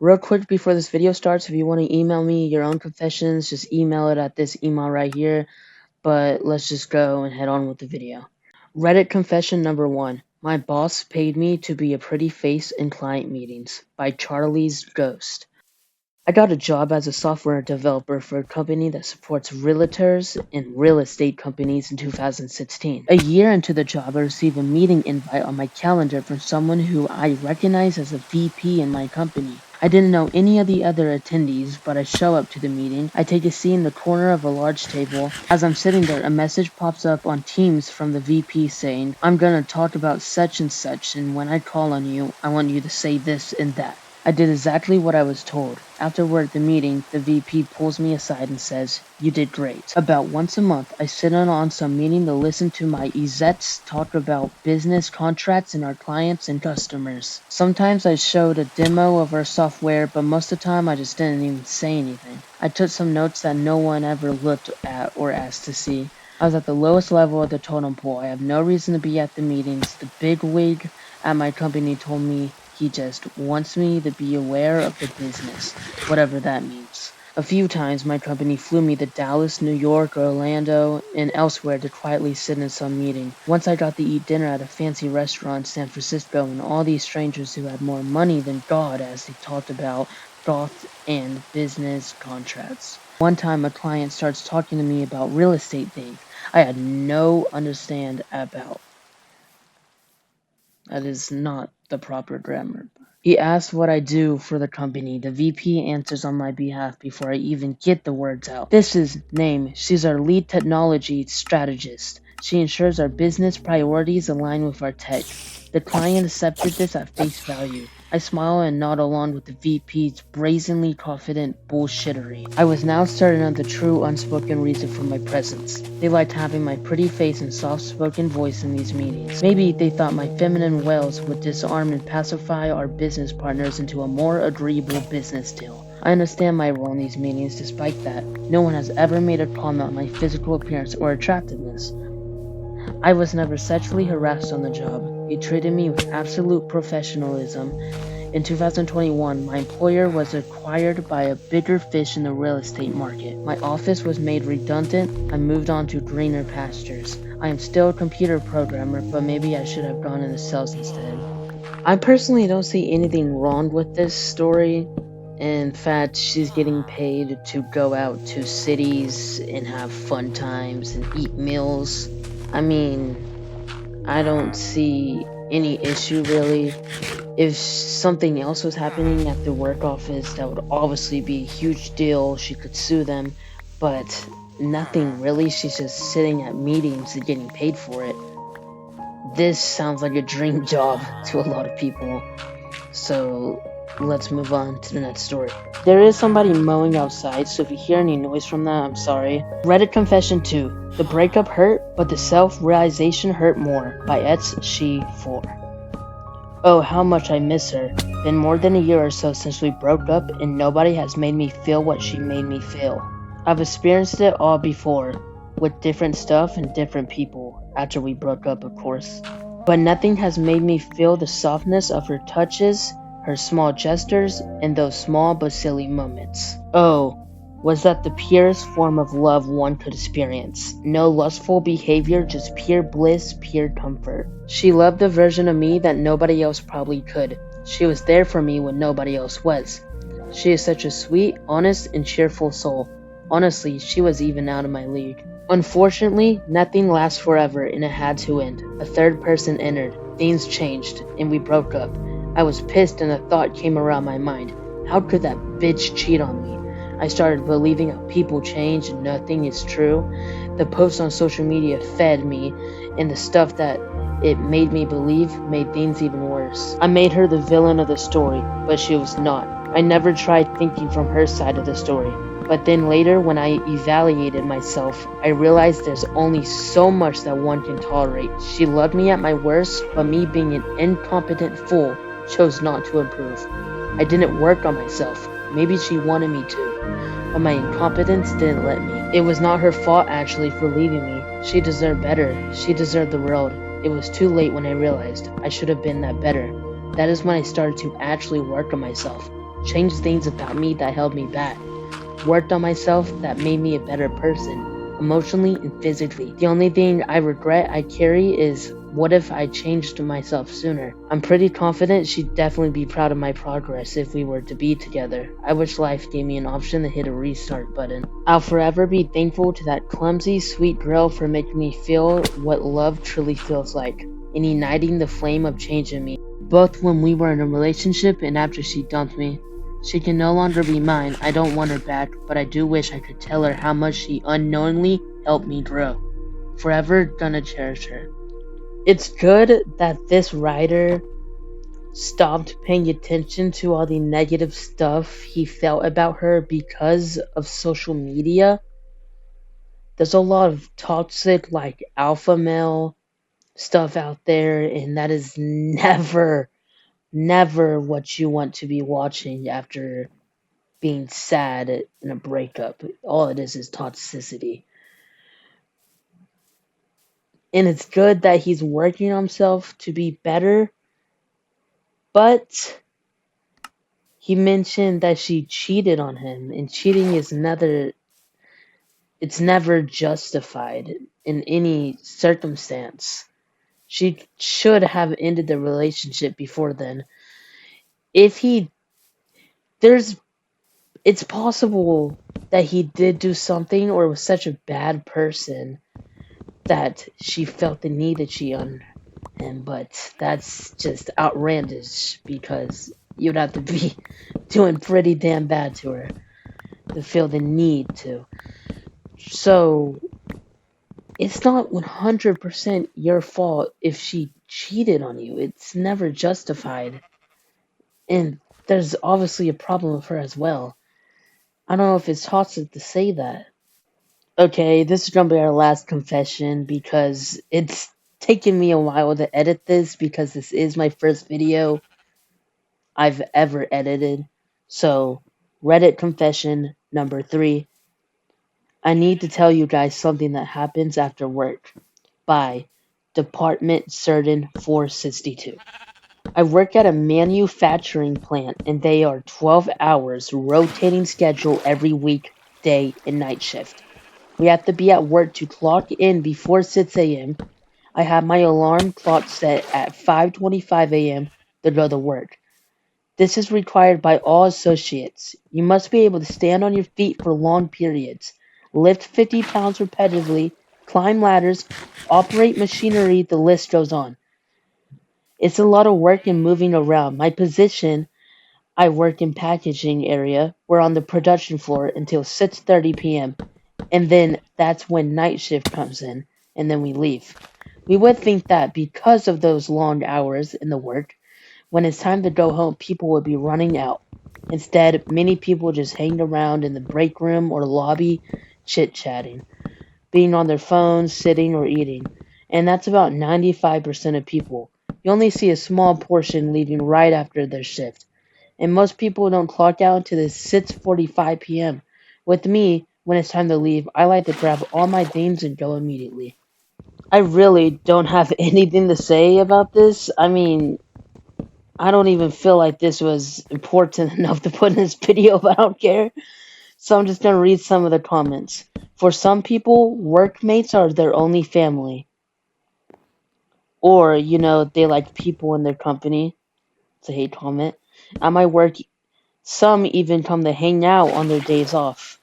Real quick before this video starts, if you want to email me your own confessions, just email it at this email right here. But let's just go and head on with the video. Reddit confession number 1. My boss paid me to be a pretty face in client meetings by Charlie's Ghost. I got a job as a software developer for a company that supports realtors and real estate companies in 2016. A year into the job, I received a meeting invite on my calendar from someone who I recognize as a VP in my company. I didn't know any of the other attendees, but I show up to the meeting. I take a seat in the corner of a large table. As I'm sitting there, a message pops up on Teams from the VP saying, "I'm gonna talk about such and such, and when I call on you, I want you to say this and that." I did exactly what I was told. Afterward at the meeting, the VP pulls me aside and says, "You did great." About once a month, I sit in on some meeting to listen to my execs talk about business contracts and our clients and customers. Sometimes I showed a demo of our software, but most of the time I just didn't even say anything. I took some notes that no one ever looked at or asked to see. I was at the lowest level of the totem pole. I have no reason to be at the meetings. The big wig at my company told me he just wants me to be aware of the business, whatever that means. A few times my company flew me to Dallas, New York, Orlando, and elsewhere to quietly sit in some meeting. Once I got to eat dinner at a fancy restaurant in San Francisco, and all these strangers who had more money than God as they talked about goth and business contracts. One time a client starts talking to me about real estate things I had no understand about. That is not the proper grammar. He asks what I do for the company. The VP answers on my behalf before I even get the words out. This is name. She's our lead technology strategist. She ensures our business priorities align with our tech. The client accepted this at face value. I smile and nod along with the VP's brazenly confident bullshittery. I was now certain of the true unspoken reason for my presence. They liked having my pretty face and soft-spoken voice in these meetings. Maybe they thought my feminine wails would disarm and pacify our business partners into a more agreeable business deal. I understand my role in these meetings. Despite that, no one has ever made a comment on my physical appearance or attractiveness. I was never sexually harassed on the job. He treated me with absolute professionalism. In 2021, my employer was acquired by a bigger fish in the real estate market. My office was made redundant. I moved on to greener pastures. I am still a computer programmer, but maybe I should have gone into sales instead. I personally don't see anything wrong with this story. In fact, she's getting paid to go out to cities and have fun times and eat meals. I mean, I don't see any issue really. If something else was happening at the work office, that would obviously be a huge deal. She could sue them, but nothing really. She's just sitting at meetings and getting paid for it. This sounds like a dream job to a lot of people. So let's move on to the next story. There is somebody mowing outside, so if you hear any noise from that, I'm sorry. Reddit confession 2. The breakup hurt, but the self-realization hurt more, by She4. Oh, how much I miss her. Been more than a year or so since we broke up, and nobody has made me feel what she made me feel. I've experienced it all before, with different stuff and different people, after we broke up, of course. But nothing has made me feel the softness of her touches, her small gestures, and those small but silly moments. Oh, was that the purest form of love one could experience. No lustful behavior, just pure bliss, pure comfort. She loved the version of me that nobody else probably could. She was there for me when nobody else was. She is such a sweet, honest, and cheerful soul. Honestly, she was even out of my league. Unfortunately, nothing lasts forever and it had to end. A third person entered, things changed, and we broke up. I was pissed and a thought came around my mind. How could that bitch cheat on me? I started believing how people change and nothing is true. The posts on social media fed me, and the stuff that it made me believe made things even worse. I made her the villain of the story, but she was not. I never tried thinking from her side of the story. But then later, when I evaluated myself, I realized there's only so much that one can tolerate. She loved me at my worst, but me being an incompetent fool chose not to improve. I didn't work on myself. Maybe she wanted me to, but my incompetence didn't let me. It was not her fault actually for leaving me. She deserved better. She deserved the world. It was too late when I realized I should have been that better. That is when I started to actually work on myself. changed things about me that held me back, worked on myself that made me a better person, emotionally and physically. The only thing I regret I carry is what if I changed myself sooner? I'm pretty confident she'd definitely be proud of my progress if we were to be together. I wish life gave me an option to hit a restart button. I'll forever be thankful to that clumsy, sweet girl for making me feel what love truly feels like, and igniting the flame of change in me, both when we were in a relationship and after she dumped me. She can no longer be mine. I don't want her back, but I do wish I could tell her how much she unknowingly helped me grow. Forever gonna cherish her. It's good that this writer stopped paying attention to all the negative stuff he felt about her because of social media. There's a lot of toxic, like alpha male stuff out there, and that is never what you want to be watching after being sad in a breakup. All it is toxicity. And it's good that he's working on himself to be better, but he mentioned that she cheated on him, and cheating is it's never justified in any circumstance. She should have ended the relationship before then. If he there's it's possible that he did do something or was such a bad person that she felt the need to cheat on him, but that's just outlandish because you'd have to be doing pretty damn bad to her to feel the need to. So it's not 100% your fault if she cheated on you. It's never justified. And there's obviously a problem with her as well. I don't know if it's toxic to say that. Okay, this is gonna be our last confession because it's taken me a while to edit this because this is my first video I've ever edited. So, Reddit confession number 3. I need to tell you guys something that happens after work. By Department Certain 462. I work at a manufacturing plant and they are 12 hours rotating schedule every week, day and night shift. We have to be at work to clock in before 6 a.m. I have my alarm clock set at 5:25 a.m. to go to work. This is required by all associates. You must be able to stand on your feet for long periods, lift 50 pounds repetitively, climb ladders, operate machinery, the list goes on. It's a lot of work and moving around. My position, I work in packaging area. We're on the production floor until 6:30 p.m. And then that's when night shift comes in, and then we leave. We would think that because of those long hours in the work, when it's time to go home, people would be running out. Instead, many people just hang around in the break room or lobby, chit-chatting, being on their phones, sitting, or eating. And that's about 95% of people. You only see a small portion leaving right after their shift. And most people don't clock out until the 6:45 p.m. With me, when it's time to leave, I like to grab all my things and go immediately. I really don't have anything to say about this. I mean, I don't even feel like this was important enough to put in this video, but I don't care. So I'm just gonna read some of the comments. For some people, workmates are their only family. Or, they like people in their company. It's a hate comment. At my work, some even come to hang out on their days off.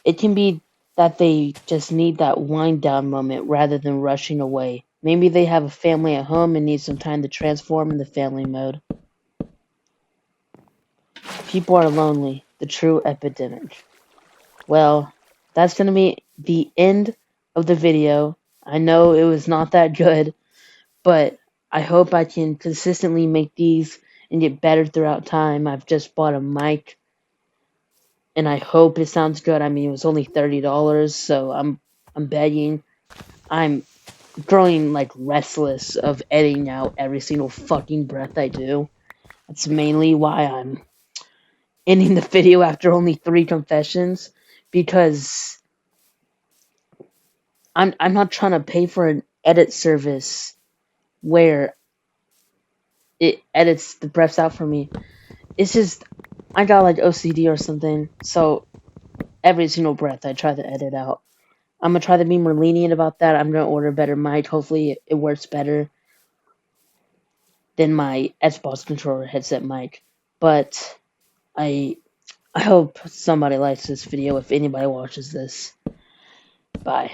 It can be that they just need that wind down moment rather than rushing away. Maybe they have a family at home and need some time to transform into family mode. People are lonely, the true epidemic. Well, that's going to be the end of the video. I know it was not that good, but I hope I can consistently make these and get better throughout time. I've just bought a mic and I hope it sounds good. I mean, it was only $30, so I'm begging. I'm growing like restless of editing out every single fucking breath I do. That's mainly why I'm ending the video after only 3 confessions, because I'm not trying to pay for an edit service where it edits the breaths out for me. It's just I got like OCD or something, so every single breath I try to edit out. I'm gonna try to be more lenient about that. I'm gonna order a better mic. Hopefully, it works better than my Xbox controller headset mic. But I I hope somebody likes this video if anybody watches this. Bye.